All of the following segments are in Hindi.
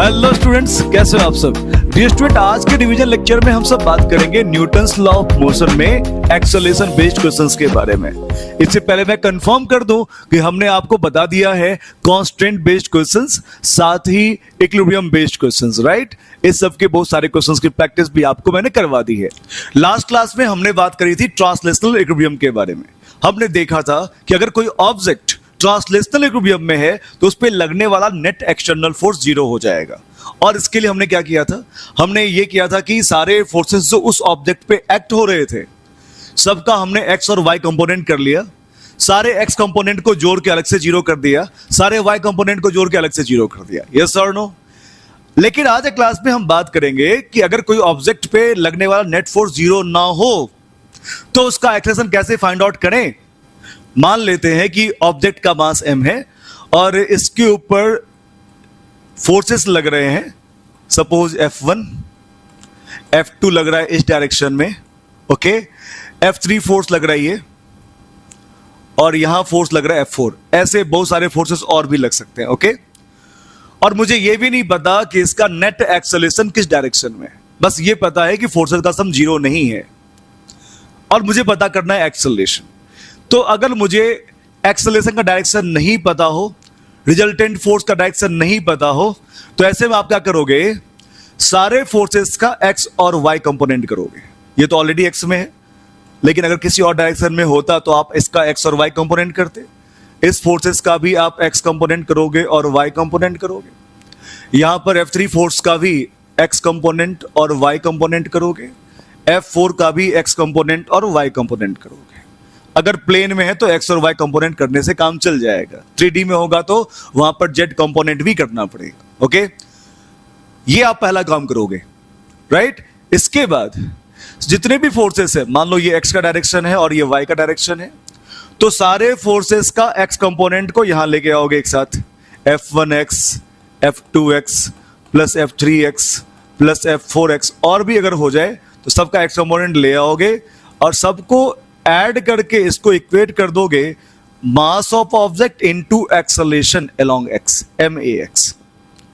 हेलो स्टूडेंट्स, कैसे हो आप सब। डियर स्टूडेंट, आज के रिवीजन लेक्चर में हम सब बात करेंगे न्यूटन्स लॉ ऑफ मोशन में एक्सेलरेशन बेस्ड क्वेश्चंस के बारे में। इससे पहले मैं कंफर्म कर दूं कि हमने आपको बता दिया है कांस्टेंट बेस्ड क्वेश्चंस, साथ ही इक्विलिब्रियम बेस्ड क्वेश्चंस, राइट। इस सब के बहुत सारे क्वेश्चंस की प्रैक्टिस भी आपको मैंने करवा दी है। लास्ट क्लास में हमने बात करी थी ट्रांसलेशनल इक्विलिब्रियम के बारे में। हमने देखा था कि अगर कोई ऑब्जेक्ट ट्रांसलेशनल इक्विलिब्रियम में है तो उस पर लगने वाला नेट एक्सटर्नल फोर्स जीरो हो जाएगा। और इसके लिए हमने क्या किया था, हमने ये किया था कि सारे फोर्सेस जो उस ऑब्जेक्ट पे एक्ट हो रहे थे सबका हमने एक्स और वाई कंपोनेंट कर लिया, सारे एक्स कंपोनेंट को जोड़ के अलग से जीरो कर दिया, सारे वाई कंपोनेंट को जोड़ के अलग से जीरो कर दिया। यस और नो। लेकिन आज एक क्लास में हम बात करेंगे कि अगर कोई ऑब्जेक्ट पे लगने वाला नेट फोर्स जीरो ना हो तो उसका एक्सेलरेशन कैसे फाइंड आउट करें। मान लेते हैं कि ऑब्जेक्ट का मास m है और इसके ऊपर फोर्सेस लग रहे हैं, सपोज F1, F2 लग रहा है इस डायरेक्शन में, ओके, F3 फोर्स लग रही है और यहां फोर्स लग रहा है F4। ऐसे बहुत सारे फोर्सेस और भी लग सकते हैं, ओके। और मुझे यह भी नहीं पता कि इसका नेट एक्सेलरेशन किस डायरेक्शन में है, बस ये पता है कि फोर्सेस का सम जीरो नहीं है और मुझे पता करना है एक्सेलरेशन। तो अगर मुझे एक्सेलरेशन का डायरेक्शन नहीं पता हो, रिजल्टेंट फोर्स का डायरेक्शन नहीं पता हो, तो ऐसे में आप क्या करोगे, सारे फोर्सेस का एक्स और वाई कंपोनेंट करोगे। ये तो ऑलरेडी एक्स में है, लेकिन अगर किसी और डायरेक्शन में होता तो आप इसका एक्स और वाई कंपोनेंट करते। इस फोर्सेस का भी आप एक्स कंपोनेंट करोगे और वाई कंपोनेंट करोगे। यहां पर F3 फोर्स का भी एक्स कंपोनेंट और वाई कंपोनेंट करोगे, F4 का भी एक्स कंपोनेंट और वाई कंपोनेंट करोगे। अगर प्लेन में है तो एक्स और वाई कंपोनेंट करने से काम चल जाएगा, 3D में होगा तो वहां पर जेड कंपोनेंट भी करना पड़ेगा, ओके। ये आप पहला काम करोगे, राइट। इसके बाद जितने भी फोर्सेस है, मान लो ये एक्स का डायरेक्शन है और ये वाई का डायरेक्शन है, तो सारे फोर्सेस का एक्स कंपोनेंट को यहां लेके आओगे एक साथ, F1x, F2x plus F3x plus F4x, और भी अगर हो जाए तो सबका एक्स कंपोनेंट ले आओगे और सबको ऐड करके इसको इक्वेट कर दोगे mass of object into acceleration along x, MAX,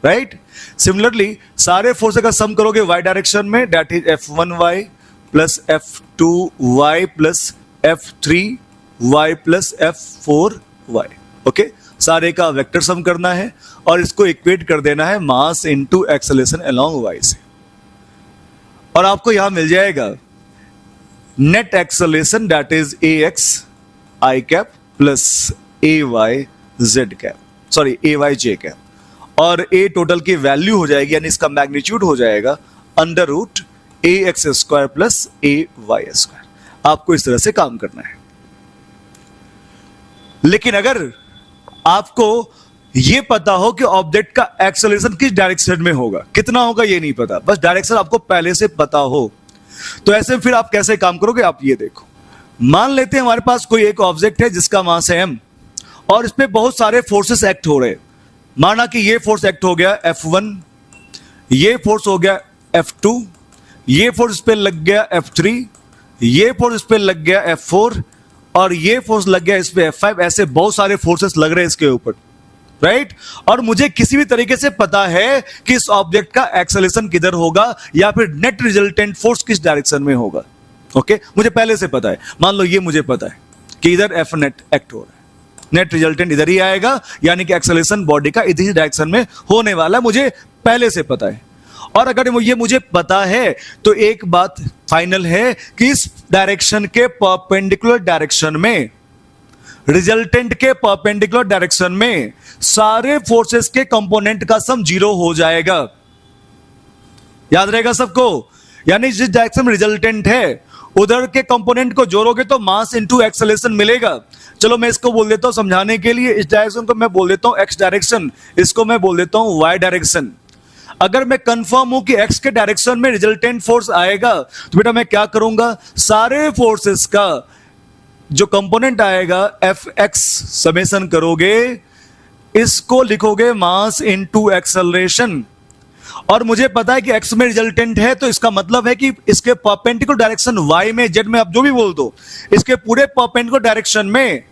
right. Similarly सारे फोर्सेस का सम करोगे वाई डायरेक्शन में, that is F1y plus F2y plus F3y plus F4y, okay. सारे का वेक्टर सम करना है और इसको इक्वेट कर देना है mass into acceleration along y से, और आपको यहां मिल जाएगा net acceleration, that is AX I cap plus AY Z cap, sorry AY J cap, और A टोटल की वैल्यू हो जाएगी, यानी इसका मैग्नीट्यूड हो जाएगा under root AX square plus AY square. आपको इस तरह से काम करना है। लेकिन अगर आपको यह पता हो कि ऑब्जेक्ट का एक्सेलरेशन किस डायरेक्शन में होगा, कितना होगा ये नहीं पता, बस डायरेक्शन आपको पहले से पता हो, तो ऐसे फिर आप कैसे काम करोगे, आप ये देखो। मान लेते हैं हमारे पास कोई एक ऑब्जेक्ट है जिसका मास है m और इस पे बहुत सारे फोर्सेस एक्ट हो रहे हैं। माना कि ये फोर्स एक्ट हो गया F1, ये फोर्स हो गया F2, ये फोर्स इस पे लग गया F3, ये फोर्स इस पे लग गया F4 और ये फोर्स लग गया इस पे F5। ऐसे बहुत सारे फोर्सेस लग रहे हैं इसके ऊपर, राइट। और मुझे किसी भी तरीके से पता है कि इस ऑब्जेक्ट का एक्सेलरेशन किधर होगा या फिर नेट रिजल्टेंट फोर्स किस डायरेक्शन में होगा, ओके। मुझे पहले से पता है, मान लो ये मुझे पता है कि इधर F नेट एक्ट हो रहा है, नेट रिजल्टेंट इधर ही आएगा, यानी कि एक्सेलरेशन बॉडी का इधर ही डायरेक्शन में होने वाला है, मुझे पहले से पता है। और अगर ये मुझे पता है तो एक बात फाइनल है कि इस डायरेक्शन के परपेंडिकुलर डायरेक्शन में, रिजल्टेंट के परपेंडिकुलर डायरेक्शन में सारे फोर्सेस के कंपोनेंट का सम जीरो हो जाएगा। याद रहेगा सबको, यानी जिस डायरेक्शन में रिजल्टेंट है उधर के कंपोनेंट को जोड़ोगे तो मास इनटू एक्सेलरेशन मिलेगा। चलो मैं इसको बोल देता हूं समझाने के लिए, इस डायरेक्शन को मैं बोल देता हूं एक्स डायरेक्शन, इसको मैं बोल देता हूं वाई डायरेक्शन। अगर मैं कंफर्म हूं कि एक्स के डायरेक्शन में रिजल्टेंट फोर्स आएगा तो बेटा मैं क्या करूंगा, सारे फोर्सेस का जो कंपोनेंट आएगा Fx समेशन करोगे, इसको लिखोगे मास इनटू एक्सेलरेशन। और मुझे पता है कि x में रिजल्टेंट है, तो इसका मतलब है कि इसके परपेंडिकुलर डायरेक्शन y में, z में, आप जो भी बोल दो, इसके पूरे परपेंडिकुलर डायरेक्शन में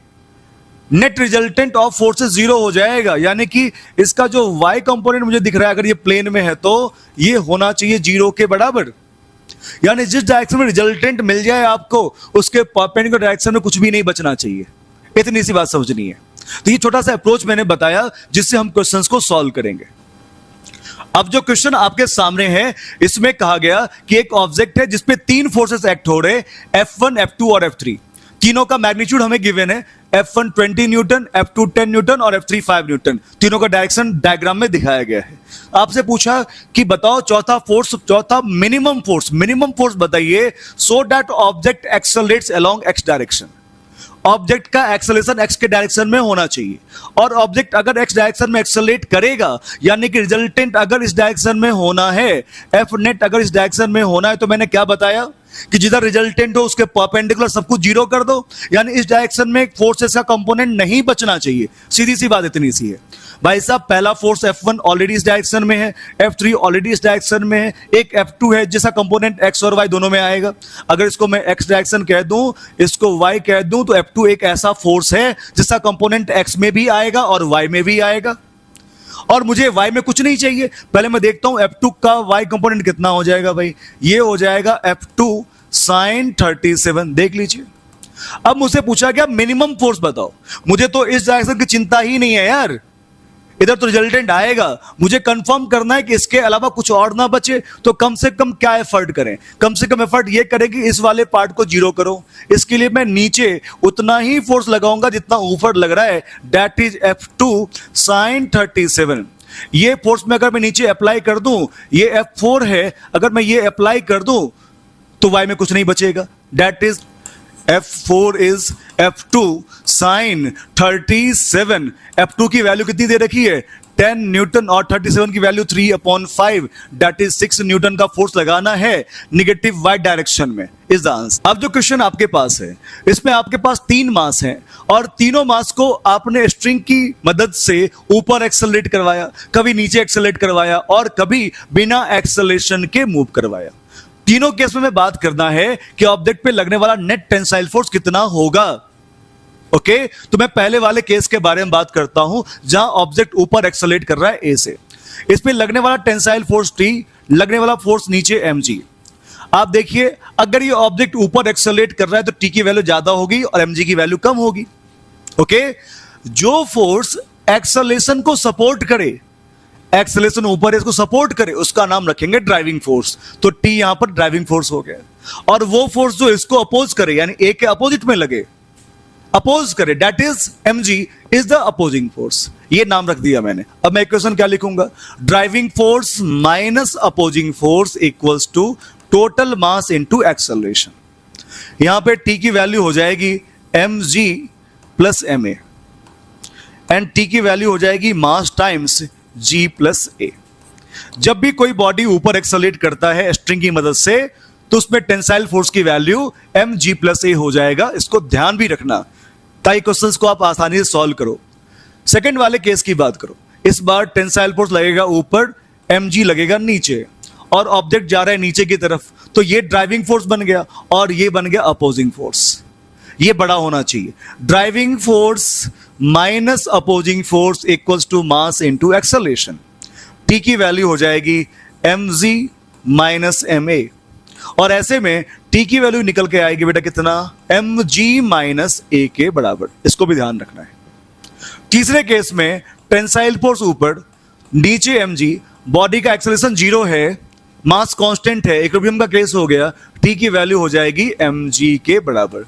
net resultant of forces zero हो जाएगा, यानी कि इसका जो y कंपोनेंट मुझे दिख रहा है, अगर ये प्लेन में है तो ये होना चाहिए जीरो के बराबर। यानी जिस डायरेक्शन में रिजल्टेंट मिल जाए आपको, उसके परपेंडिकुलर डायरेक्शन में कुछ भी नहीं बचना चाहिए। इतनी सी बात समझनी है। तो ये छोटा सा अप्रोच मैंने बताया जिससे हम क्वेश्चंस को सॉल्व करेंगे। अब जो क्वेश्चन आपके सामने है, इसमें कहा गया कि एक ऑब्जेक्ट है जिसपे तीन फोर्सेस एक्ट हो रहे, F1, F2 और F3। तीनों का मैग्नीट्यूड हमें गिवन है, F1 20 न्यूटन, F2 10 न्यूटन और F3 5 न्यूटन। तीनों का डायरेक्शन डायग्राम में दिखाया गया है। आपसे पूछा कि बताओ चौथा मिनिमम फोर्स बताइए so that object accelerates along x direction. Object का एक्सेलरेशन x के डायरेक्शन में होना चाहिए, और ऑब्जेक्ट अगर x डायरेक्शन में एक्सेलरेट करेगा, यानी कि रिजल्टेंट अगर इस डायरेक्शन में होना है, एफ नेट अगर इस डायरेक्शन में होना है, तो मैंने क्या बताया कि जिधर रिजल्टेंट हो उसके परपेंडिकुलर सब कुछ जीरो कर दो, यानी इस डायरेक्शन में फोर्सेस का कंपोनेंट नहीं बचना चाहिए। सीधी सी बात इतनी सी है भाई साहब। पहला फोर्स F1 ऑलरेडी इस डायरेक्शन में है, F3 ऑलरेडी इस डायरेक्शन में है, एक F2 है जिसका कंपोनेंट x और y दोनों में आएगा। अगर इसको मैं x डायरेक्शन कह दूं, इसको y कह दूं, तो F2 एक ऐसा फोर्स है जिसका कंपोनेंट x में भी आएगा और y में भी आएगा। और मुझे y में कुछ नहीं चाहिए, पहले मैं देखता हूं F2 का y कंपोनेंट कितना हो जाएगा भाई। ये हो जाएगा F2 sin 37, देख लीजिए। अब मुझसे पूछा गया मिनिमम फोर्स बताओ। मुझे तो इस डायरेक्शन की चिंता ही नहीं है यार, इधर तो रिजल्टेंट आएगा। मुझे कंफर्म करना है कि इसके अलावा कुछ और ना बचे, तो कम से कम क्या एफर्ट करें? कम से कम एफर्ट ये करें कि इस वाले पार्ट को जीरो करो। इसके लिए मैं नीचे उतना ही फोर्स लगाऊंगा जितना ऊपर लग रहा है, दैट इज F2 sin 37। ये फोर्स में अगर मैं नीचे अप्लाई कर दूं, ये F4 है, अगर मैं ये अप्लाई कर दूं तो y में कुछ नहीं बचेगा। That is F4 is F2 sin 37। F2 की वैल्यू कितनी दे रखी है? 10 न्यूटन, और 37 की वैल्यू 3/5, दैट इज 6 न्यूटन का फोर्स लगाना है निगेटिव y डायरेक्शन में। Is the answer. अब जो क्वेश्चन आपके पास है, इसमें आपके पास तीन मास हैं, और तीनों मास को आपने स्ट्रिंग की मदद से ऊपर एक्सेलरेट करवाया, कभी नीचे एक्सेलरेट करवाया, और कभी बिना एक्सेलरेशन के मूव करवाया। तीनों केस में बात करना है कि ऑब्जेक्ट पे लगने वाला नेट टेंसाइल फोर्स कितना होगा। ओके, तो मैं पहले वाले केस के बारे में बात करता हूं जहां ऑब्जेक्ट ऊपर एक्सेलरेट कर रहा है ए से। इस पे लगने वाला टेंसाइल फोर्स T, लगने वाला फोर्स नीचे mg। आप देखिए, अगर ये ऑब्जेक्ट ऊपर एक्सेलरेट कर रहा है तो T की वैल्यू ज्यादा होगी और mg की वैल्यू कम होगी। ओके, जो फोर्स एक्सेलरेशन को सपोर्ट करे, एक्सेलरेशन ऊपर इसको सपोर्ट करे, उसका नाम रखेंगे ड्राइविंग फोर्स। तो T यहां पर ड्राइविंग फोर्स हो गया। और वो फोर्स जो इसको अपोज करे, यानी A के अपोजिट में लगे, अपोज करे, that is mg is the opposing force. ये नाम रख दिया मैंने। अब मैं इक्वेशन क्या लिखूंगा? Driving force minus opposing force equals to total mass into acceleration. यहां पे T की वैल्यू हो जाएगी mg plus ma, and T की वैल्यू हो जाएगी mass times G plus A। जब भी कोई बॉडी ऊपर एक्सेलरेट करता है स्ट्रिंग की मदद से, तो उसमें टेंसाइल फोर्स की वैल्यू mg प्लस A हो जाएगा। इसको ध्यान भी रखना ताकि क्वेश्चंस को आप आसानी से सॉल्व करो। सेकंड वाले केस की बात करो, इस बार टेंसाइल फोर्स लगेगा ऊपर, mg लगेगा नीचे, और ऑब्जेक्ट जा रहा है नीचे की तरफ, तो ये ड्राइविंग फोर्स बन गया और ये बन गया अपोजिंग फोर्स। ये बड़ा होना चाहिए। Driving force minus opposing force equals to mass into acceleration. T की वैल्यू हो जाएगी mg माइनस ma, और ऐसे में T की वैल्यू निकल के आएगी बेटा कितना? mg माइनस a के बराबर। इसको भी ध्यान रखना है। तीसरे केस में टेंसाइल फोर्स ऊपर, नीचे mg, बॉडी का एक्सेलरेशन जीरो है, मास कांस्टेंट है, इक्विलिब्रियम का केस हो गया, T की वैल्यू हो जाएगी mg के बराबर।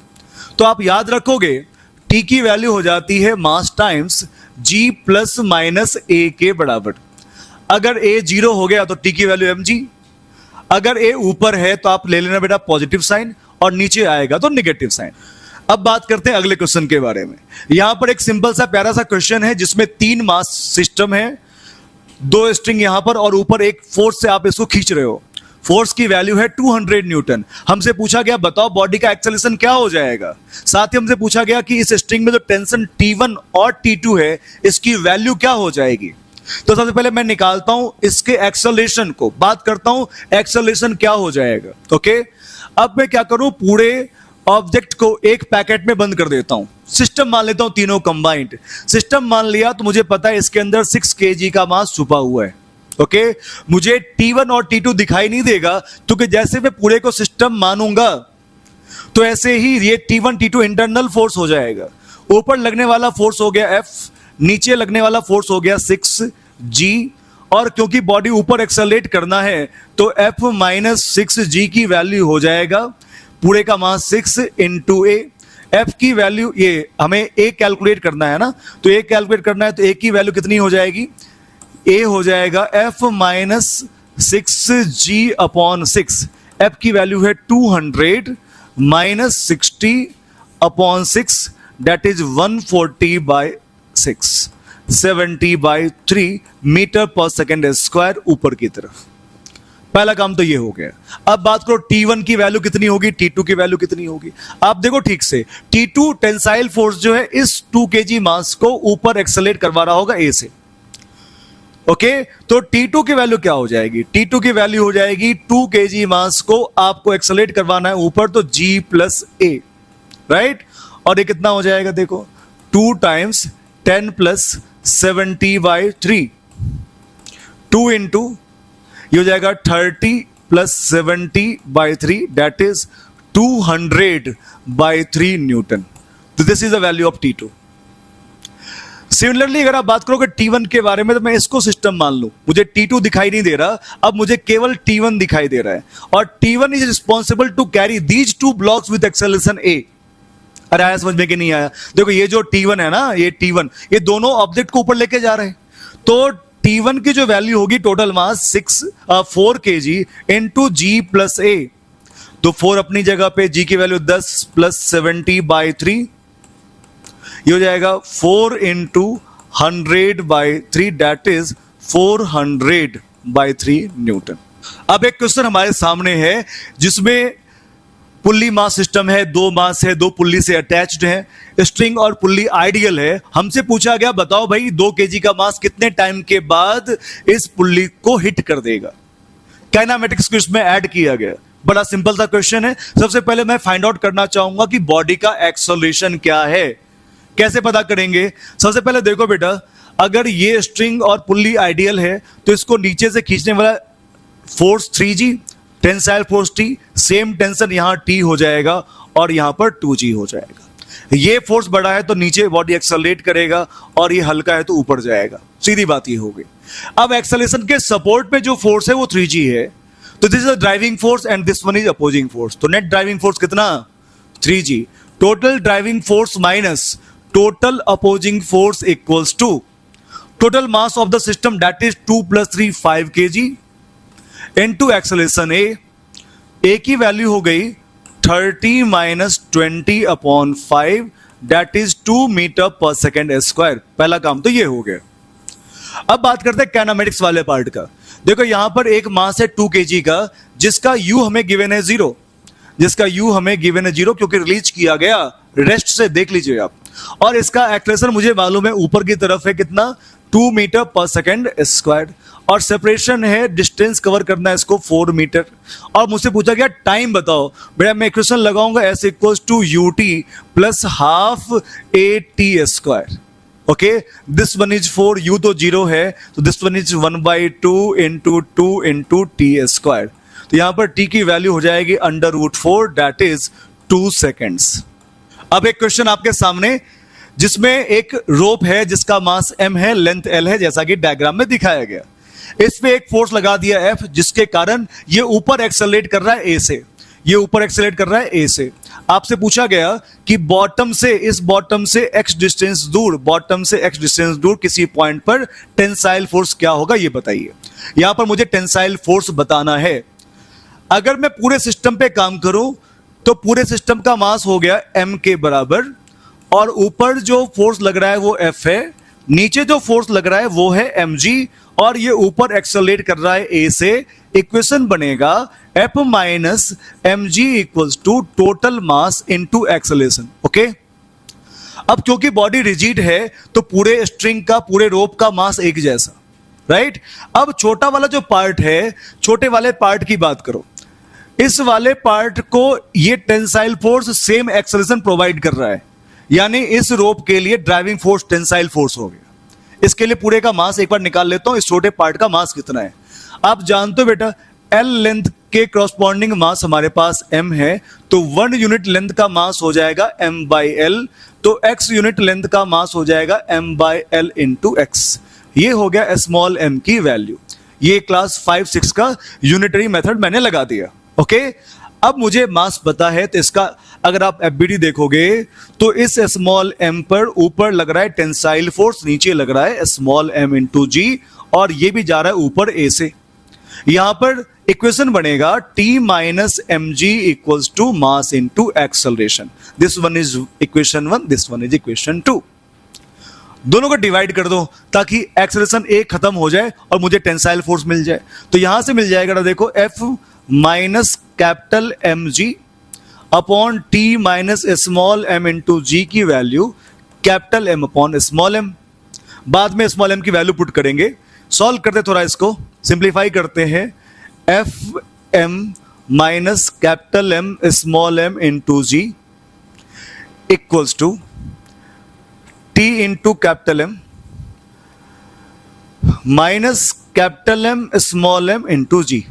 तो आप याद रखोगे T की वैल्यू हो जाती है मास times G plus minus A के बराबर। अगर A जीरो हो गया तो T की वैल्यू mg, अगर A ऊपर है तो आप ले लेना बेटा पॉजिटिव साइन, और नीचे आएगा तो निगेटिव साइन। अब बात करते हैं अगले क्वेश्चन के बारे में। यहां पर एक सिंपल सा प्यारा सा क्वेश्चन है जिसमें तीन मास सिस्टम है, दो स्ट्रिंग यहां पर, और ऊपर एक फोर्स से आप इसको खींच रहे हो। फोर्स की वैल्यू है 200 न्यूटन। हमसे पूछा गया बताओ बॉडी का एक्सेलरेशन क्या हो जाएगा। साथ ही हमसे पूछा गया कि इस स्ट्रिंग में जो टेंशन T1 और T2 है, इसकी वैल्यू क्या हो जाएगी। तो सबसे पहले मैं निकालता हूं इसके एक्सेलरेशन को, बात करता हूं एक्सेलरेशन क्या हो जाएगा। ओके, अब मैं क्या करूं, पूरे ऑब्जेक्ट को एक पैकेट में बंद कर देता हूं। सिस्टम मान लेता हूं तीनों कंबाइंड। सिस्टम मान लिया तो मुझे पता है इसके अंदर 6 kg का मास छुपा हुआ है। ओके, मुझे T1 और T2 दिखाई नहीं देगा क्योंकि जैसे मैं पूरे को सिस्टम मानूंगा तो ऐसे ही ये T1 T2 इंटरनल फोर्स हो जाएगा। ऊपर लगने वाला फोर्स हो गया F, नीचे लगने वाला फोर्स हो गया 6G, और क्योंकि बॉडी ऊपर एक्सेलरेट करना है तो F माइनस 6G की वैल्यू हो जाएगा पूरे का मास 6 इंटू ए। F की वैल्यू, ये हमें A कैलकुलेट करना है ना, तो A कैलकुलेट करना है तो A की वैल्यू कितनी हो जाएगी, A हो जाएगा F minus 6G upon 6। F की वैल्यू है 200 minus 60 upon 6, that is 140/6, 70/3 metre per second square ऊपर की तरफ। पहला काम तो ये हो गया। अब बात करो T1 की वैल्यू कितनी होगी, T2 की वैल्यू कितनी होगी। आप देखो ठीक से, T2 टेंसाइल फोर्स जो है इस 2 kg मास को ऊपर एक्सेलरेट करवा रहा होगा A से। ओके, तो T2 की वैल्यू क्या हो जाएगी, T2 की वैल्यू हो जाएगी 2 kg मास को आपको एक्सेलरेट करवाना है ऊपर तो G प्लस A, राइट। और ये कितना हो जाएगा, देखो 2 टाइम्स 10 प्लस 70/3, 2 इंटू ये हो जाएगा 30 प्लस 70/3, दैट इज 200/3 न्यूटन। तो this is the value of T2। Similarly अगर आप बात करोगे T1 के बारे में तो मैं इसको सिस्टम मान लूं, मुझे T2 दिखाई नहीं दे रहा, अब मुझे केवल T1 दिखाई दे रहा है, और T1 is responsible to carry these 2 blocks with acceleration A। अरे आया समझ में कि नहीं आया? देखो ये जो T1 है ना, ये T1, ये दोनों ऑब्जेक्ट को ऊपर लेके जा रहे हैं, तो T1 की जो वैल्यू होगी total mass 4 kg into G plus A, तो 4 अपनी जगह पे, G की वैल्यू 10 प्लस 70/3, ये हो जाएगा 4 इंटू 100/3, दैट इज 400/3 न्यूटन। अब एक क्वेश्चन हमारे सामने है जिसमें पुल्ली मास सिस्टम है, 2 मास है, 2 पुल्ली से अटैच्ड है, स्ट्रिंग और पुल्ली आइडियल है। हमसे पूछा गया बताओ भाई 2 kg का मास कितने टाइम के बाद इस पुल्ली को हिट कर देगा। काइनेमेटिक्स को इसमें ऐड किया गया। बड़ा सिंपल सा क्वेश्चन है। सबसे पहले मैं फाइंड आउट करना चाहूंगा कि बॉडी का एक्सेलरेशन क्या है। कैसे पता करेंगे? सबसे पहले देखो बेटा, अगर ये स्ट्रिंग और पुल्ली आइडियल है तो इसको नीचे से खींचने वाला force 3G, tensile force T, same tension यहां T हो जाएगा और यहां पर 2G हो जाएगा। ये फोर्स बड़ा है तो नीचे बॉडी एक्सेलरेट करेगा और ये हल्का है तो ऊपर जाएगा। सीधी बात ये हो गई। अब एक्सेलरेशन के सपोर्ट में जो फोर्स है वो 3G है, तो this is driving force and this one is opposing force. तो नेट ड्राइविंग फोर्स कितना? 3G। Total driving force minus total opposing force equals to total mass of the system, that is 2 + 3 5 kg into acceleration A की वैल्यू हो गई 30 minus 20/5, that is 2 metre per second square. पहला काम तो ये हो गया। अब बात करते हैं काइनेमेटिक्स वाले पार्ट का। देखो यहां पर एक मास है 2 kg का जिसका U हमें गिवन है 0, जिसका U हमें गिवन है 0 क्योंकि रिलीज किया गया रेस्ट से, देख लीजिए आप। और इसका एक्सेलरेशन मुझे मालूम है ऊपर की तरफ है कितना, 2 मीटर पर सेकेंड स्क्वायर, और सेपरेशन है, डिस्टेंस कवर करना है इसको 4 मीटर। और मुझसे पूछा गया टाइम बताओ, बेटा मैं इक्वेशन लगाऊंगा S equals to UT plus half AT²। Okay, this one is 4, U तो 0 है, तो this one is 1/2 into 2 into T²। तो यहां पर T की वैल्यू हो जाएगी √4, दैट इज 2 सेकेंड्स। अब एक क्वेश्चन आपके सामने जिसमें एक रोप है जिसका मास M है, लेंथ L है, जैसा कि डायग्राम में दिखाया गया। इस पे एक फोर्स लगा दिया F जिसके कारण ये ऊपर एक्सेलरेट कर रहा है A से, ये ऊपर एक्सेलरेट कर रहा है A से। आपसे पूछा गया कि बॉटम से, इस बॉटम से x डिस्टेंस दूर, बॉटम से x डिस्टेंस दूर किसी पॉइंट पर टेंसाइल फोर्स क्या होगा ये बताइए। यहां पर मुझे टेंसाइल फोर्स बताना है। अगर मैं पूरे सिस्टम पे काम करूं तो पूरे सिस्टम का मास हो गया M के बराबर, और ऊपर जो फोर्स लग रहा है वो F है, नीचे जो फोर्स लग रहा है वो है mg, और ये ऊपर एक्सेलरेट कर रहा है A से। इक्वेशन बनेगा F minus mg equals to total mass into acceleration. Okay, अब क्योंकि बॉडी रिजिड है तो पूरे स्ट्रिंग का, पूरे रोप का मास एक जैसा, राइट। अब छोटा वाला जो पार्ट है, छोटे वाले पार्ट की बात करो। इस वाले पार्ट को ये tensile force same acceleration provide कर रहा है, यानी इस रोप के लिए ड्राइविंग फोर्स टेंसाइल फोर्स हो गया। इसके लिए पूरे का मास एक बार निकाल लेता हूं, इस छोटे पार्ट का मास कितना है। आप जानते हो बेटा एल लेंथ के करस्पॉन्डिंग मास हमारे पास m है, तो 1 यूनिट लेंथ का मास हो जाएगा m बाई एल, तो x यूनिट लेंथ का मास हो जाएगा m by L into x. ये हो गया स्मॉल m की वैल्यू। ये क्लास 5-6 का यूनिटरी मेथड मैंने लगा दिया। ओके, अब मुझे मास पता है, तो इसका अगर आप एफबीडी देखोगे तो इस स्मॉल m पर ऊपर लग रहा है टेंसाइल फोर्स, नीचे लग रहा है स्मॉल m इंटू जी, और ये भी जा रहा है ऊपर a से। यहां पर इक्वेशन बनेगा T minus m g equals to mass into acceleration. This one is equation 1, this one is equation 2। दोनों को डिवाइड कर दो ताकि एक्सेलरेशन एक खत्म हो जाए और मुझे टेंसाइल फोर्स मिल जाए। तो यहां से मिल जाएगा, देखो F minus capital M G upon T minus small m into G की value capital M upon small m। बाद में स्मॉल m की वैल्यू पुट करेंगे। सॉल्व करते थोड़ा, इसको सिंप्लीफाई करते हैं। F m minus capital M small m into G equals to T into capital M minus capital M small m into G.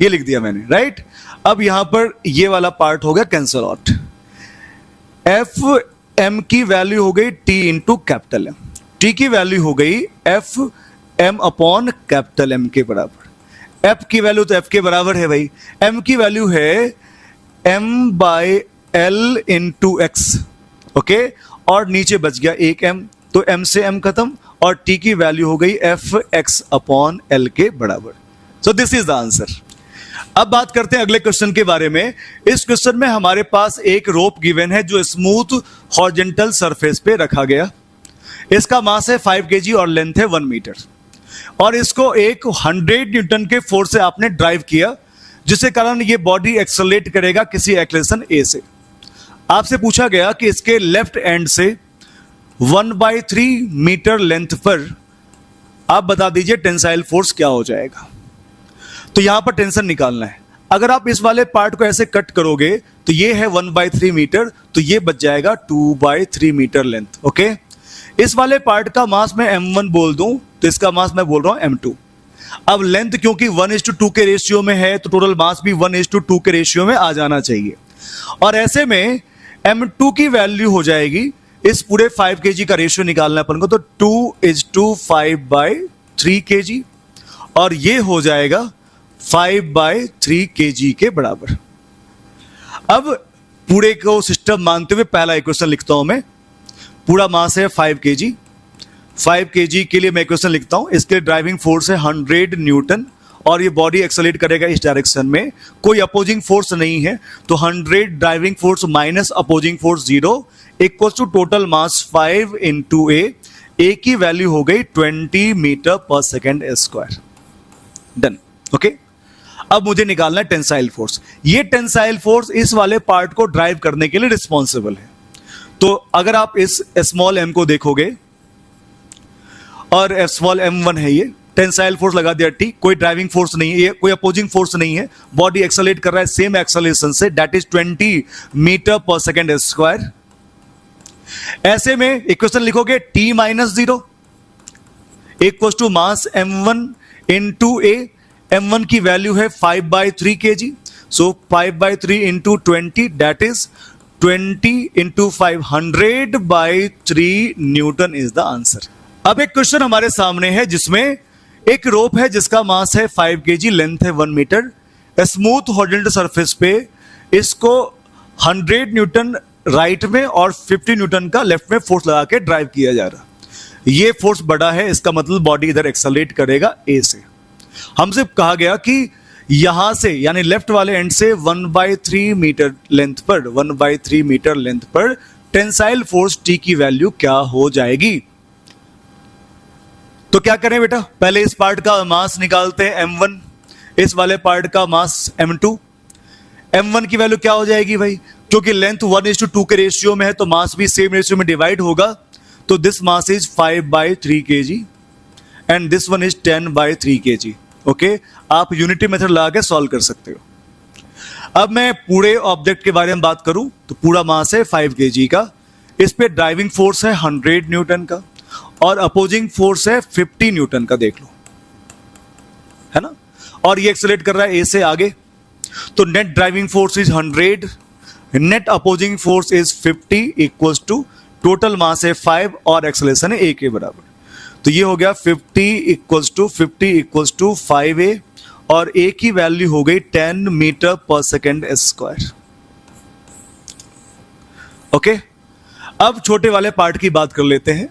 ये लिख दिया मैंने, राइट। अब यहां पर ये वाला पार्ट हो गया कैंसल आउट। एफ एम की वैल्यू हो गई T into capital M, T की वैल्यू हो गई F M upon capital M के बराबर। एफ की वैल्यू तो एफ के बराबर है भाई, एम की वैल्यू है M by L into X. Okay, और नीचे बच गया एक एम, तो एम से एम खत्म, और टी की वैल्यू हो गई एफ एक्स अपॉन एल के बराबर। सो दिस इज द आंसर। अब बात करते हैं अगले क्वेश्चन के बारे में। इस क्वेश्चन में हमारे पास एक रोप गिवन है जो स्मूथ हॉरिजॉन्टल सरफेस पे रखा गया। इसका मास है 5 kg और लेंथ है 1 मीटर, और इसको एक 100 न्यूटन के फोर्स से आपने ड्राइव किया, जिसके कारण ये बॉडी एक्सेलरेट करेगा किसी एक्सेलरेशन ए से। आपसे पूछा गया कि इसके लेफ्ट एंड से 1/3 मीटर लेंथ पर आप बता दीजिए टेंसाइल फोर्स क्या हो जाएगा। तो यहां पर टेंशन निकालना है। अगर आप इस वाले पार्ट को ऐसे कट करोगे तो ये है 1/3 मीटर, तो ये बच जाएगा 2/3 मीटर लेंथ। ओके, इस वाले पार्ट का मास मैं m1 बोल दूं तो इसका मास मैं बोल रहा हूं m2। अब लेंथ क्योंकि 1:2 के रेशियो में है, तो टोटल मास भी 1:2 के रेशियो में आ जाना चाहिए। और ऐसे में m2 की वैल्यू हो जाएगी, इस पूरे 5 kg का रेशियो निकालना अपन को, तो 2:5/3 kg, और ये हो जाएगा 5/3 kg के बराबर। अब पूरे को सिस्टम मानते हुए पहला इक्वेशन लिखता हूं मैं। पूरा मास है 5 kg। 5 kg के लिए मैं इक्वेशन लिखता हूं। इसके ड्राइविंग फोर्स है 100 न्यूटन, और ये बॉडी एक्सेलरेट करेगा इस डायरेक्शन में। कोई अपोजिंग फोर्स नहीं है, तो 100 driving force minus opposing force 0 equals to total mass 5 into a की वैल्यू हो गई 20 metre per second square. Done. Okay, अब मुझे निकालना है टेंसाइल फोर्स। ये टेंसाइल फोर्स इस वाले पार्ट को ड्राइव करने के लिए रिस्पॉन्सिबल है। तो अगर आप इस स्मॉल m को देखोगे, और स्मॉल m1 है, ये टेंसाइल फोर्स लगा दिया T, कोई ड्राइविंग फोर्स नहीं है, ये कोई अपोजिंग फोर्स नहीं है, बॉडी एक्सेलरेट कर रहा है सेम एक्सेलरेशन से, that is 20 metre per second square. ऐसे में इक्वेशन लिखोगे T minus 0 equals to mass m1 into A. m1 की वैल्यू है 5/3 kg, so 5/3 into 20, that is 20 into 500/3 newton is the answer. अब एक क्वेश्चन हमारे सामने है जिसमें एक रोप है जिसका मास है 5 kg, लेंथ है 1 मीटर, स्मूथ हॉरिजॉन्टल सरफेस पे इसको 100 न्यूटन राइट में और 50 न्यूटन का लेफ्ट में फोर्स लगा के ड्राइव किया जा रहा। ये फोर्स बड़ा है, इसका मतलब बॉडी इधर एक्सेलरेट करेगा ए से। हमसे कहा गया कि यहां से यानी लेफ्ट वाले एंड से 1/3 मीटर लेंथ पर 1/3 मीटर लेंथ पर टेंसाइल फोर्स T की वैल्यू क्या हो जाएगी। तो क्या करें बेटा, पहले इस पार्ट का मास निकालते हैं m1, इस वाले पार्ट का मास m2। m1 की वैल्यू क्या हो जाएगी भाई, क्योंकि लेंथ 1:2 के रेशियो में है, तो मास भी सेम रेशियो में डिवाइड होगा। तो this mass is 5/3 kg and this one is 10/3 kg। Okay, आप यूनिटी मेथड लगा के सॉल्व कर सकते हो। अब मैं पूरे ऑब्जेक्ट के बारे में बात करूं तो पूरा मास है 5 kg का। इस पे ड्राइविंग फोर्स है 100 न्यूटन का और अपोजिंग फोर्स है 50 न्यूटन का, देख लो, है ना। और ये एक्सेलरेट कर रहा है ए से आगे, तो net driving force is 100, net opposing force is 50 equals to total mass है 5 और एक्सेलरेशन है ए के बराबर। तो ये हो गया 50 इक्वल्स टू 5a और a की वैल्यू हो गई 10 metre per second square. Okay, अब छोटे वाले पार्ट की बात कर लेते हैं।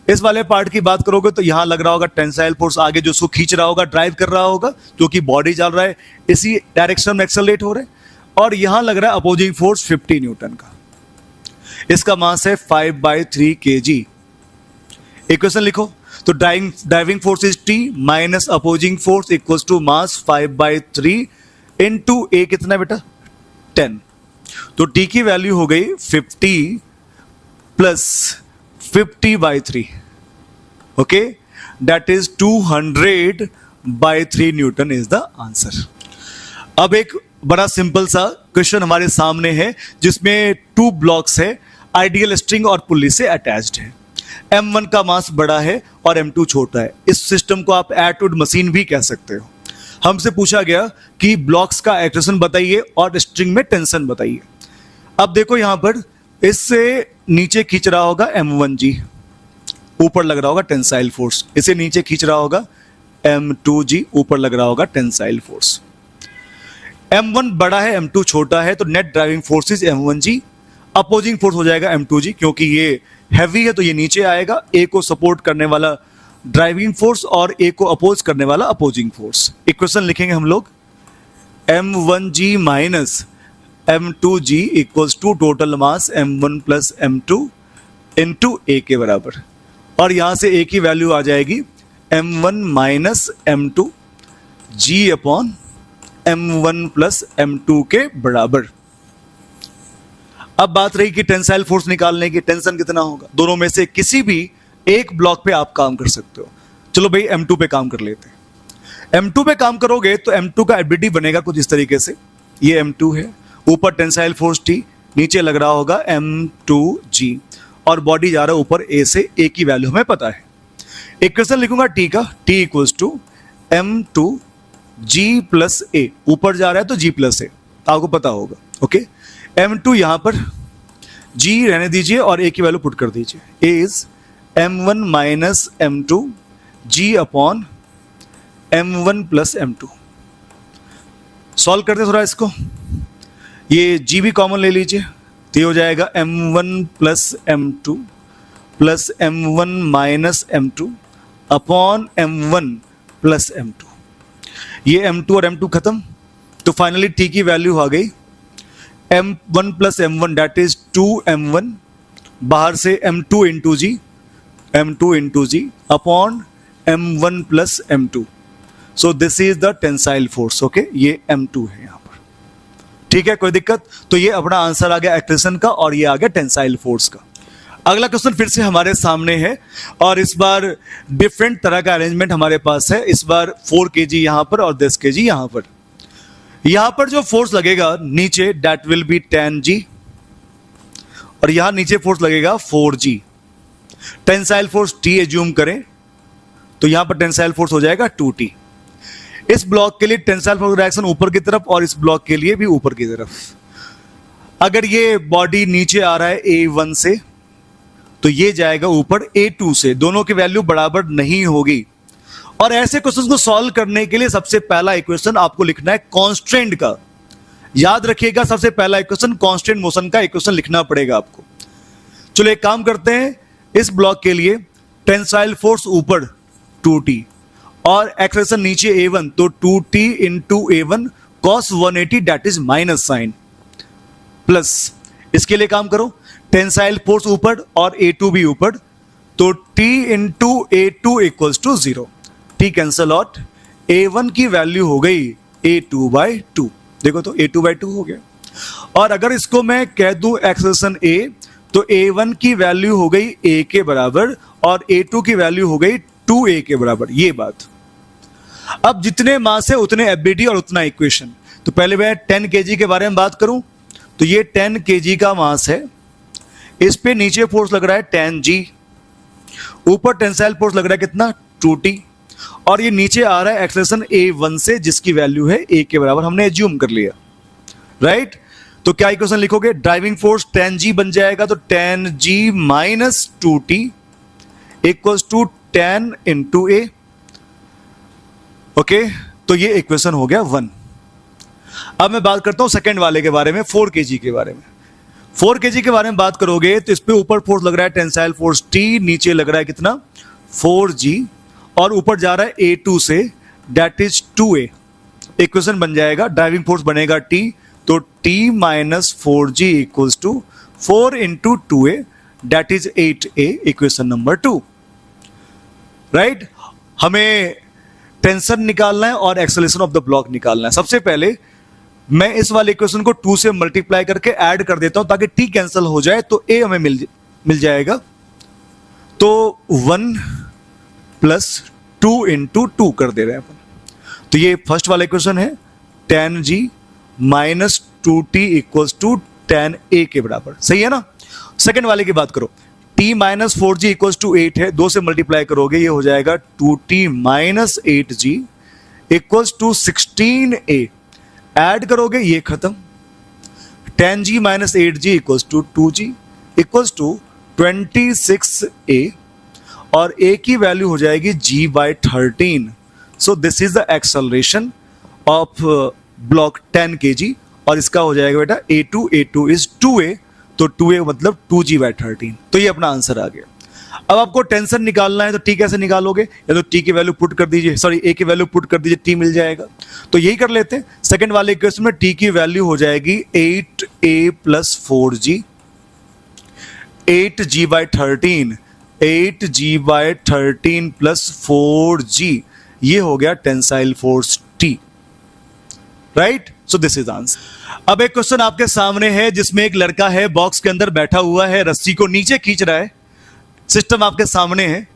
इस वाले पार्ट की बात करोगे तो यहां लग रहा होगा टेंसाइल फोर्स, आगे जो उसको खींच रहा होगा, ड्राइव कर रहा होगा, जो कि बॉडी चल रहा है इसी डायरेक्शन में एक्सेलरेट हो रहे हैं, और यहां लग रहा है अपोजिंग फोर्स 50 न्यूटन का। इसका मास है 5/3 kg। इक्वेशन लिखो, तो driving force is T minus opposing force equals to mass 5/3 into A कितना बेटा 10। तो T की वैल्यू हो गई 50 plus 50/3, okay, that is 200/3 Newton is the answer. अब एक बड़ा सिंपल सा क्वेश्चन हमारे सामने है जिसमें 2 ब्लॉक्स है, आइडियल स्ट्रिंग और पुल्ली से अटैच्ड है। M1 का मास बड़ा है और M2 छोटा है। इस सिस्टम को आप एटवुड मशीन भी कह सकते हो। हमसे पूछा गया कि ब्लॉक्स का एक्सेलरेशन बताइए और स्ट्रिंग में टेंशन बताइए। अब देखो यहां पर इससे नीचे खींच रहा होगा M1G, ऊपर लग रहा होगा टेंसाइल फोर्स, इसे नीचे खींच रहा होगा M2G, ऊपर लग रहा होगा टेंसाइल फोर्स। M1 बड़ा है, M2 छोटा है, तो net driving force is M1G, opposing force हो जाएगा M2G, क्योंकि ये हैवी है तो ये नीचे आएगा, ए को सपोर्ट करने वाला ड्राइविंग फोर्स और ए को अपोज करने वाला अपोजिंग फोर्स। इक्वेशन लिखेंगे हम लोग, M1G minus M2G equals to total mass M1 plus M2 into a के बराबर, और यहां से ए की वैल्यू आ जाएगी M1 minus M2 G upon M1 plus M2 के बराबर। अब बात रही कि टेंसाइल फोर्स निकालने की, टेंशन कितना होगा, दोनों में से किसी भी एक ब्लॉक पे आप काम कर सकते हो। चलो भाई M2 पे काम कर लेते हैं। M2 पे काम करोगे तो M2 का एबिलिटी बनेगा कुछ इस तरीके से, ये M2 है, ऊपर टेंसाइल फोर्स T, नीचे लग रहा होगा M2G, और बॉडी जा रहा है ऊपर A से, A की वैल्यू हमें पता है। इक्वेशन लिखूंगा T का, T equals to M2G plus A, ऊपर जा रहा है तो G प्लस A, आपको पता होगा। ओके, M2 यहां पर, G रहने दीजिए और A की वैल्यू पुट कर दीजिए। A is M1 minus M2 G upon M1 plus M2। Solve करते थोड़ा इसको, ये G भी कॉमन ले लीजिए, तो ये हो जाएगा M1 plus M2 plus M1 minus M2 upon M1 plus M2। ये M2 और M2 खत्म, तो फाइनली T की वैल्यू आ गई M1 plus M1 that is 2M1, बाहर से M2 into G upon M1 plus M2। So this is the tensile force. Okay, ये M2 है यहां पर, ठीक है, कोई दिक्कत। तो ये अपना आंसर आ गया एक्सेलरेशन का, और ये आ गया टेंसाइल फोर्स का। अगला क्वेश्चन फिर से हमारे सामने है, और इस बार डिफरेंट तरह का अरेंजमेंट हमारे पास है। इस बार 4 kg यहां पर और 10 kg यहां पर। यहां पर जो फोर्स लगेगा नीचे दैट विल बी 10G, और यहां नीचे फोर्स लगेगा 4G। Tensile force T assume करें तो यहां पर टेंसाइल फोर्स हो जाएगा 2T। इस ब्लॉक के लिए टेंसाइल फोर्स डायरेक्शन ऊपर की तरफ, और इस ब्लॉक के लिए भी ऊपर की तरफ। अगर ये बॉडी नीचे आ रहा है A1 से, तो ये जाएगा ऊपर A2 से, दोनों की वैल्यू बराबर नहीं होगी। और ऐसे क्वेश्चन को सॉल्व करने के लिए सबसे पहला इक्वेशन आपको लिखना है कांस्टेंट का। याद रखिएगा, सबसे पहला इक्वेशन कांस्टेंट मोशन का इक्वेशन लिखना पड़ेगा आपको। चलो एक काम करते हैं, इस ब्लॉक के लिए टेंसाइल फोर्स ऊपर 2T और एक्सेलरेशन नीचे A1, तो 2T into A1 cos 180 that is minus sign, plus इसके लिए काम करो, टेंसाइल फोर्स ऊपर और A2 भी ऊपर, तो T into A2 equals to 0। T cancel out, A1 की वैल्यू हो गई A2/2, देखो तो A2/2 हो गया। और अगर इसको मैं कह दूं एक्सेलरेशन A, तो A1 की वैल्यू हो गई A के बराबर और A2 की वैल्यू हो गई 2A के बराबर, ये बात। अब जितने मास है उतने एबिलिटी और उतना इक्वेशन। तो पहले मैं 10 kg के बारे में बात करूं, तो ये 10 kg का मास है, इस पे नीचे फोर्स लग रहा है 10G, ऊपर टेंसाइल फोर्स लग रहा है कितना 2T, और ये नीचे आ रहा है एक्सेलरेशन A1 से जिसकी वैल्यू है A के बराबर, हमने एज्यूम कर लिया, राइट। तो क्या इक्वेशन लिखोगे, ड्राइविंग फोर्स 10G बन जाएगा, तो 10G minus 2T equals to 10 into A। Okay, तो ये इक्वेशन हो गया 1। अब मैं बात करता हूं सेकंड वाले के बारे में, 4 kg के बारे में। 4 kg के बारे में बात करोगे तो इस पे ऊपर फोर्स लग रहा है टेंसाइल फोर्स T, नीचे लग रहा है कितना 4G, और ऊपर जा रहा है A2 से, दैट इज 2A। इक्वेशन बन जाएगा, ड्राइविंग फोर्स बनेगा T, तो T minus 4G equals to 4 into 2A, that is 8A, equation number 2, right. हमें टेंशन निकालना है और एक्सेलरेशन ऑफ द ब्लॉक निकालना है। सबसे पहले मैं इस वाले इक्वेशन को 2 से मल्टीप्लाई करके ऐड कर देता हूं ताकि T कैंसिल हो जाए, तो A हमें मिल जाएगा। तो 1 प्लस 2 इंटू 2 कर दे रहे हैं अपन। तो ये फर्स्ट वाला इक्वेशन है 10G minus 2T equals to 10A के बराबर, सही है ना। सेकेंड वाले की बात करो, T minus 4G equals to 8 है, 2 से मल्टीप्लाई करोगे ये हो जाएगा 2T minus 8G equals to 16A। Add करोगे ये खत्म, 10G minus 8G equals to 2G equals to 26A, और A की वैल्यू हो जाएगी G/13। So this is the acceleration of block 10 kg, और इसका हो जाएगा बेटा A2 इज 2A, तो 2A मतलब 2G/13। तो ये अपना आंसर आ गया। अब आपको टेंशन निकालना है तो T कैसे निकालोगे, या तो T की वैल्यू पुट कर दीजिए, सॉरी A की वैल्यु पुट कर दीजिए, T मिल जाएगा। तो यही कर लेते हैं। सेकंड वाले इक्वेशन में T की वैल्यू हो जाएगी 8A plus 4G, 8G/13, 8G/13 plus 4G, ये हो गया tensile force T, right. So this is answer. अब एक क्वेश्चन आपके सामने है जिसमें एक लड़का है, बॉक्स के अंदर बैठा हुआ है, रस्सी को नीचे खींच रहा है। सिस्टम आपके सामने है,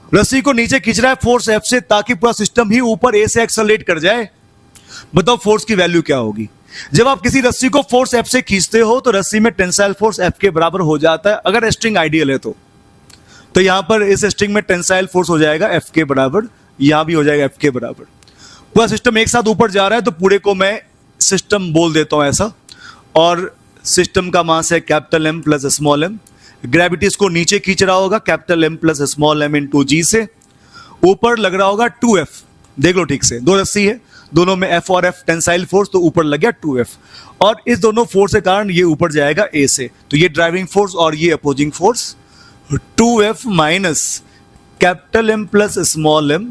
रस्सी को नीचे खींच रहा है फोर्स F से, ताकि पूरा सिस्टम ही ऊपर A से एक्सेलरेट कर जाए। बताओ फोर्स की वैल्यू क्या होगी। जब आप किसी रस्सी को फोर्स F से खींचते हो तो रस्सी में टेंसाइल फोर्स F के बराबर हो जाता है, अगर स्ट्रिंग आइडियल है तो यहां पर इस स्ट्रिंग में टेंसाइल फोर्स हो जाएगा F के बराबर, यहां भी हो जाएगा F के बराबर। पूरा सिस्टम एक साथ ऊपर जा रहा है तो पूरे को मैं सिस्टम बोल देता हूं ऐसा, और सिस्टम का मास है capital M plus small m। Gravity इसको नीचे खींच रहा होगा capital M plus small m into G से, ऊपर लग रहा होगा 2F। देख लो ठीक से, दो रस्सी है, दोनों में F और F टेंसाइल फोर्स, तो ऊपर लग गया 2F, और इस दोनों फोर्स के कारण ये ऊपर जाएगा A से, तो ये ड्राइविंग फोर्स और ये opposing force 2F minus capital M plus small m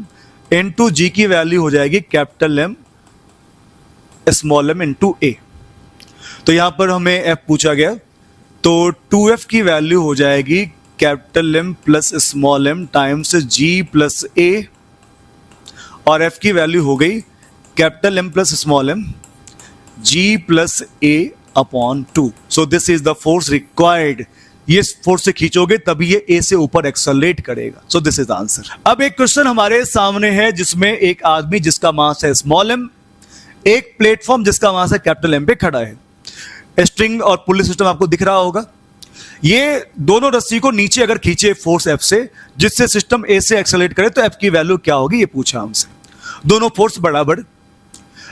into G की वैल्यू हो जाएगी capital M small m into A। तो यहां पर हमें F पूछा गया, तो 2F की वैल्यू हो जाएगी capital M plus small m times G plus A, और F की वैल्यू हो गई capital M plus small m G plus A upon 2। So this is the force required. ये फोर्स से खींचोगे तभी ये A से ऊपर एक्सेलरेट करेगा। So this is answer. अब एक क्वेश्चन हमारे सामने है जिसमें एक आदमी जिसका मास है स्मॉल m, एक प्लेटफॉर्म जिसका मास है कैपिटल M पे खड़ा है। स्ट्रिंग और पुली सिस्टम आपको दिख रहा होगा। ये दोनों रस्सी को नीचे अगर खींचे फोर्स F से, जिससे सिस्टम A से एक्सेलरेट करे, तो F की वैल्यू क्या होगी ये पूछा हमसे। दोनों फोर्स बराबर।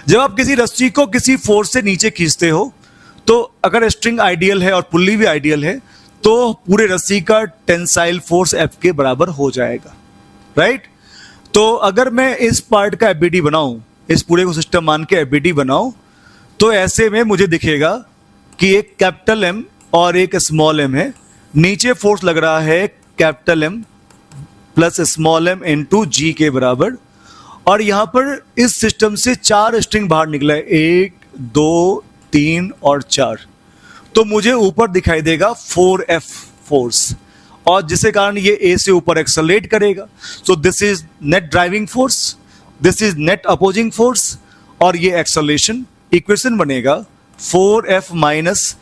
जब आप किसी रस्सी को किसी फोर्स से नीचे खींचते हो तो अगर स्ट्रिंग आइडियल है और पुल्ली भी आइडियल है तो पूरे रस्सी का टेंसाइल फोर्स F के बराबर हो जाएगा, राइट। तो अगर मैं इस पार्ट का FBD बनाऊं, इस पूरे को सिस्टम मान के FBD बनाऊं, तो ऐसे में मुझे दिखेगा कि एक कैपिटल M और एक स्मॉल m है। नीचे फोर्स लग रहा है capital M plus small m into G के बराबर, और यहां पर इस सिस्टम से 4 स्ट्रिंग बाहर निकला है, 1 2 3 और 4। तो मुझे ऊपर दिखाई देगा 4F फोर्स, और जिसके कारण ये A से ऊपर एक्सेलरेट करेगा। So this is net driving force, this is net opposing force, और ये एक्सेलरेशन। इक्वेशन बनेगा 4F minus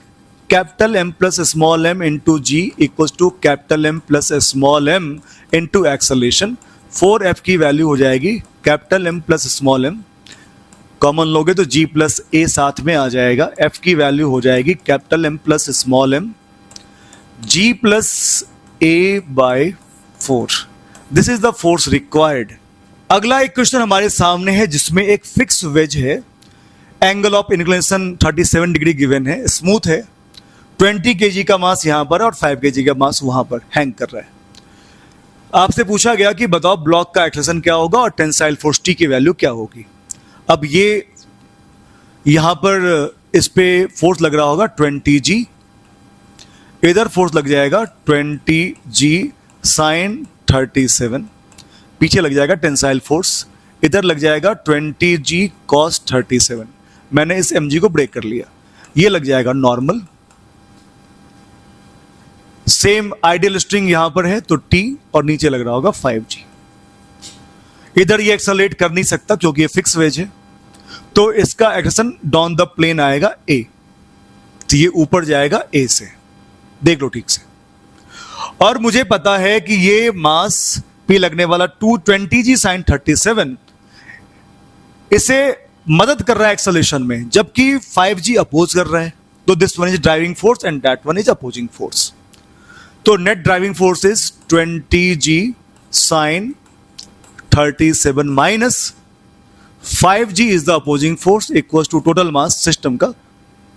capital M plus small m into G equals to capital M plus small m into acceleration. 4F की वैल्यू हो जाएगी capital M plus small m, common लोगे तो G प्लस A साथ में आ जाएगा। F की वैल्यू हो जाएगी capital M plus small m G plus A by 4. This is the force required. अगला एक क्वेश्चन हमारे सामने है जिसमें एक फिक्स वेज है, angle of inclination 37 degree given है, स्मूथ है, 20 kg का मास यहां पर और 5 kg का मास वहां पर हैंग कर रहा है। आपसे पूछा गया कि बताओ ब्लॉक का एक्सेलेरेशन क्या होगा और टेंसाइल फोर्स T की वैल्यू क्या होगी। अब ये यहां पर इस पे फोर्स लग रहा होगा 20G, इधर फोर्स लग जाएगा 20G sin 37, पीछे लग जाएगा टेंसाइल फोर्स, इधर लग जाएगा 20G cos 37। मैंने इस mg को ब्रेक कर लिया, ये लग जाएगा नॉर्मल। सेम आइडियल स्ट्रिंग यहां पर है तो T और नीचे लग रहा होगा 5G। इधर ये एक्सेलरेट कर नहीं सकता क्योंकि ये फिक्स वेज है, तो इसका एक्सेलेरेशन डाउन द प्लेन आएगा A, तो ये ऊपर जाएगा A से, देख लो ठीक से। और मुझे पता है कि ये मास P लगने वाला 220G sin 37 इसे मदद कर रहा है एक्सेलरेशन में, जबकि 5G अपोज कर रहा है, तो this one is driving force and that one is opposing force. तो net driving force is 20G sin 37 minus 5G is the opposing force equal to total mass system का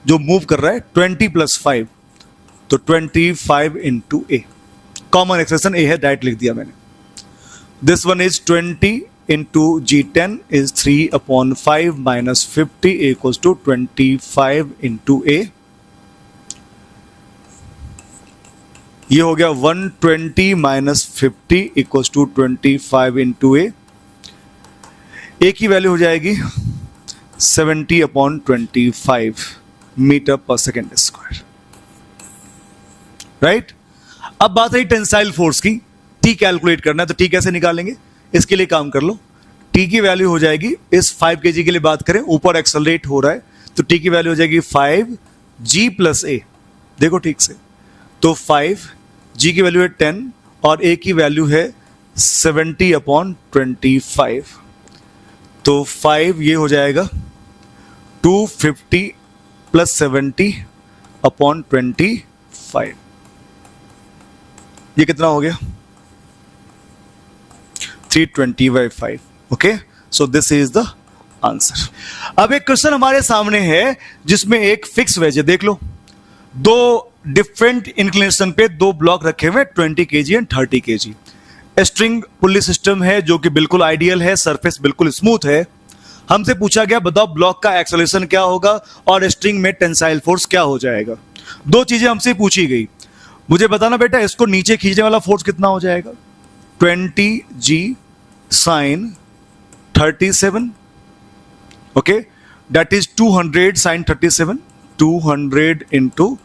जो मूव कर रहा है 20 प्लस 5, तो 25 into A। Common expression A है, डायरेक्ट लिख दिया मैंने। This one is 20 into G10 is 3/5 minus 50 equal to 25 into A। ये हो गया 120 minus 50 equal to 25 into A। A की वैल्यू हो जाएगी 70/25 metre per second square, right. अब बात रही टेंसाइल फोर्स की, T कैलकुलेट करना है, तो T कैसे निकालेंगे, इसके लिए काम कर लो। T की वैल्यू हो जाएगी, इस 5 kg के लिए बात करें, ऊपर एक्सेलरेट हो रहा है, तो T की वैल्यू हो जाएगी 5G प्लस A। देखो ठीक से, तो 5G की वैल्यू है 10 और A की वैल्यू है 70/25, तो 5 ये हो जाएगा 250 प्लस 70/25, ये कितना हो गया 320/5। Okay, so this is the answer. अब एक क्वेश्चन हमारे सामने है जिसमें एक फिक्स वेज है, देख लो, दो डिफरेंट इंक्लिनेशन पे दो ब्लॉक रखे हुए 20 kg and 30 kg। String pulley system है जो कि बिल्कुल आइडियल है, सरफेस बिल्कुल स्मूथ है। हमसे पूछा गया बताओ ब्लॉक का एक्सेलरेशन क्या होगा और स्ट्रिंग में टेंसाइल फोर्स क्या हो जाएगा। दो चीजें हमसे पूछी गई, मुझे बताना बेटा इसको नीचे खींचने वाला फोर्स कितना हो जाएगा, 20G sin 37, okay, that is 200 sin 37, 200 into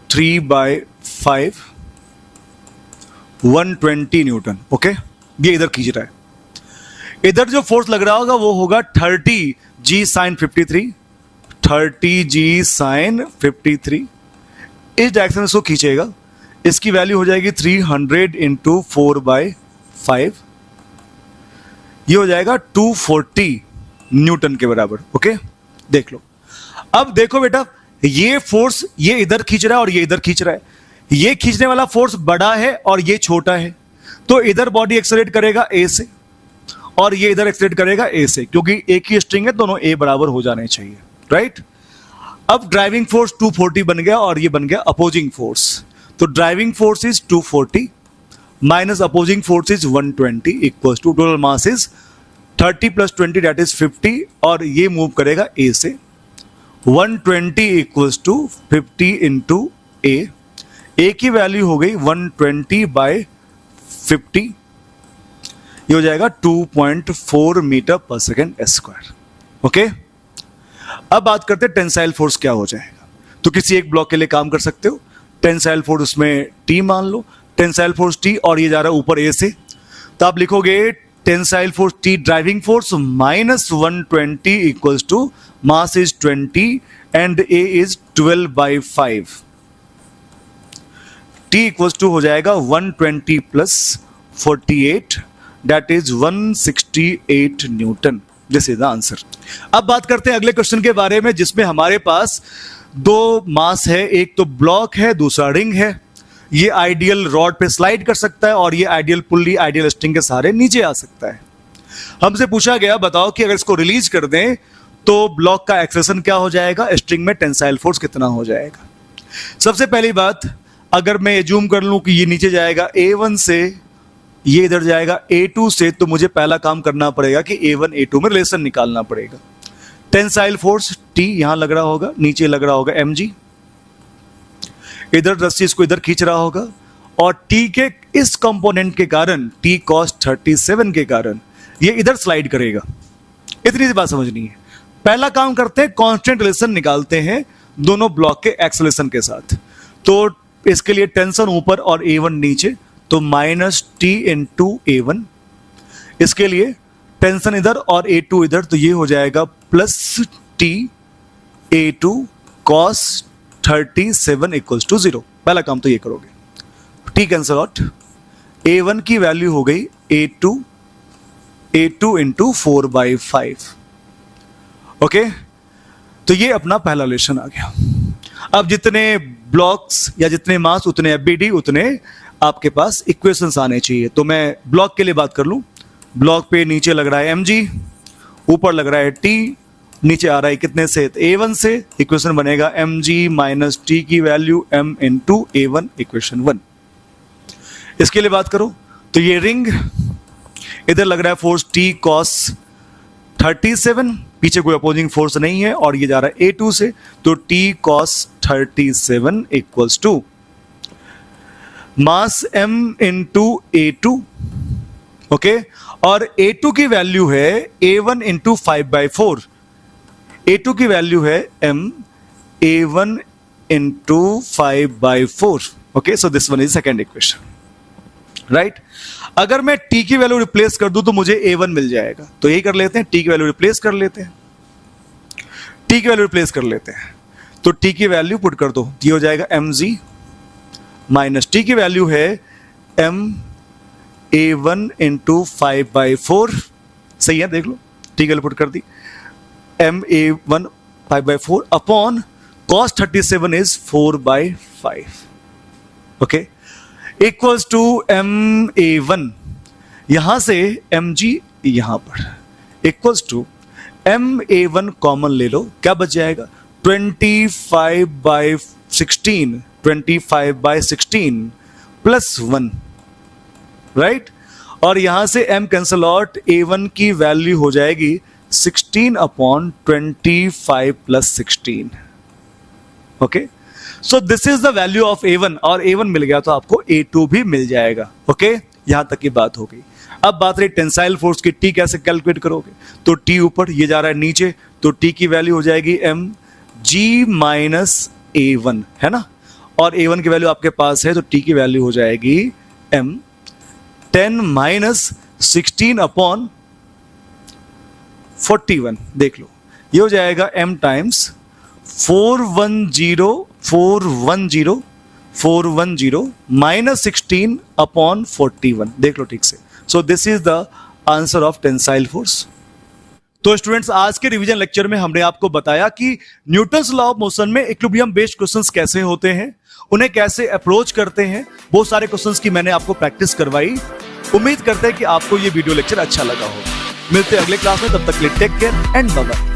3/5, 120 Newton. Okay, ये इधर खींच रहा है, इधर जो फोर्स लग रहा होगा वो होगा 30G sin 53, 30G sin 53। इस डायरेक्शन में इसको खींचेगा, इसकी वैल्यू हो जाएगी 300 इंटू 4/5, ये हो जाएगा 240 न्यूटन के बराबर। ओके, देख लो। अब देखो बेटा, ये फोर्स ये इधर खींच रहा है और ये इधर खींच रहा है, ये खींचने वाला फोर्स बड़ा है और ये छोटा है, तो इधर बॉडी एक्सेलरेट करेगा A से और ये इधर एक्सेलरेट करेगा A से, क्योंकि एक ही स्ट्रिंग है, दोनों A बराबर हो जाने चाहिए, राइट। अब ड्राइविंग फोर्स 240 बन गया और ये बन गया अपोजिंग फोर्स, तो driving force is 240 minus opposing force is 120 equal to total mass is 30 plus 20 that is 50, और ये मूव करेगा A से, 120 equals to 50 into A। A की वैल्यू हो गई 120/50, ये हो जाएगा 2.4 metre per second square. Okay, अब बात करते हैं टेंसाइल फोर्स क्या हो जाएगा। तो किसी एक ब्लॉक के लिए काम कर सकते हो, टेंसाइल फोर्स उसमें T मान लो, टेंसाइल फोर्स T और ये जा रहा है ऊपर A से, तो आप लिखोगे tensile force T driving force minus 120 equals to mass is 20 and A is 12/5, T equals to हो जाएगा 120 plus 48 that is 168 newton. This is the answer. अब बात करते हैं अगले क्वेश्चन के बारे में जिसमें हमारे पास दो मास है, एक तो ब्लॉक है दूसरा रिंग है। ये आइडियल रॉड पे स्लाइड कर सकता है और ये आइडियल पुल्ली आइडियल स्ट्रिंग के सहारे नीचे आ सकता है। हमसे पूछा गया बताओ कि अगर इसको रिलीज कर दें तो ब्लॉक का एक्सेलेरेशन क्या हो जाएगा, स्ट्रिंग में टेंसाइल फोर्स कितना हो जाएगा। सबसे पहली बात, अगर मैं एज्यूम कर लूं कि ये नीचे जाएगा A1 से, ये इधर जाएगा A2 से, तो मुझे पहला काम करना पड़ेगा कि A1 A2 में रिलेशन निकालना पड़ेगा। टेंसाइल फोर्स T यहां लग रहा होगा, नीचे लग रहा होगा mg, इधर रस्सी इसको इधर खींच रहा होगा और T के इस कंपोनेंट के कारण T cos 37 के कारण ये इधर स्लाइड करेगा। इतनी सी बात समझनी है। पहला काम करते हैं, कांस्टेंट रिलेशन निकालते हैं दोनों ब्लॉक के एक्सेलेरेशन के साथ। तो इसके लिए टेंशन ऊपर और A1 नीचे, तो -T इंटू A1। इसके लिए टेंशन इधर और A2 इधर, तो ये हो जाएगा +T A2 cos 37 equals to 0। पहला काम तो ये करोगे, T कैंसल आउट, A1 की वैल्यू हो गई A2 इंटू 4/5। ओके, तो ये अपना पहला रिलेशन आ गया। अब जितने ब्लॉक्स या जितने मास उतने FBD, उतने आपके पास इक्वेशंस आने चाहिए। तो मैं ब्लॉक के लिए बात कर लूं, ब्लॉक पे नीचे लग रहा है mg, ऊपर लग रहा है T, नीचे आ रहा है कितने से, A1 से। इक्वेशन बनेगा mg माइनस T की value m into A1, equation 1। इसके लिए बात करो तो ये रिंग, इधर लग रहा है फोर्स T cos 37, पीछे कोई अपोजिंग फोर्स नहीं है और ये जा रहा है A2 से, तो T cos 37 equals to mass m into A2। Okay, और A2 की वैल्यू है A1 इंटू 5/4। A2 की वैल्यू है m A1 into 5/4। Okay, so this one is second equation, right. अगर मैं T की वैल्यू रिप्लेस कर दूं तो मुझे A1 मिल जाएगा। तो यही कर लेते हैं, T की वैल्यू रिप्लेस कर लेते हैं, T की वैल्यू रिप्लेस कर लेते हैं। तो T की वैल्यू पुट कर दो, ये हो जाएगा mg माइनस T की वैल्यू है m A1 इंटू 5/4। सही है, देख लो, T की वैल्यू पुट कर दी, m A1 5/4 upon cos 37 is 4/5। Okay, equals to m A1, यहां से mg यहां पर, equals to m A1 common ले लो, क्या बच जाएगा 25/16, 25/16 प्लस 1, राइट। और यहां से m कैंसल आउट, A1 की वैल्यू हो जाएगी 16/25 plus 16। Okay, so this is the value of A1, और A1 मिल गया तो आपको A2 भी मिल जाएगा। ओके, यहां तक की बात हो गई। अब बात रही टेंसाइल फोर्स की, T कैसे कैलकुलेट करोगे। तो T ऊपर, ये जा रहा है नीचे, तो T की वैल्यू हो जाएगी mg माइनस A1, है ना। और A1 की वैल्यू आपके पास है, तो T की वैल्यू हो जाएगी m 10 माइनस 16 अपॉन 41। देख लो, ये हो जाएगा m टाइम्स 410 माइनस 16 अपॉन 41। देख लो ठीक से। सो this is the answer of tensile force. तो स्टूडेंट्स, आज के रिवीजन लेक्चर में हमने आपको बताया कि न्यूटन्स लॉ ऑफ मोशन में इक्विलिब्रियम बेस्ड क्वेश्चंस कैसे होते हैं, उन्हें कैसे अप्रोच करते हैं। बहुत सारे क्वेश्चंस की मैंने आपको प्रैक्टिस करवाई। उम्मीद करते हैं कि आपको ये वीडियो लेक्चर अच्छा लगा होगा। मिलते हैं अगले क्लास में, तब तक के लिए take care and bye bye.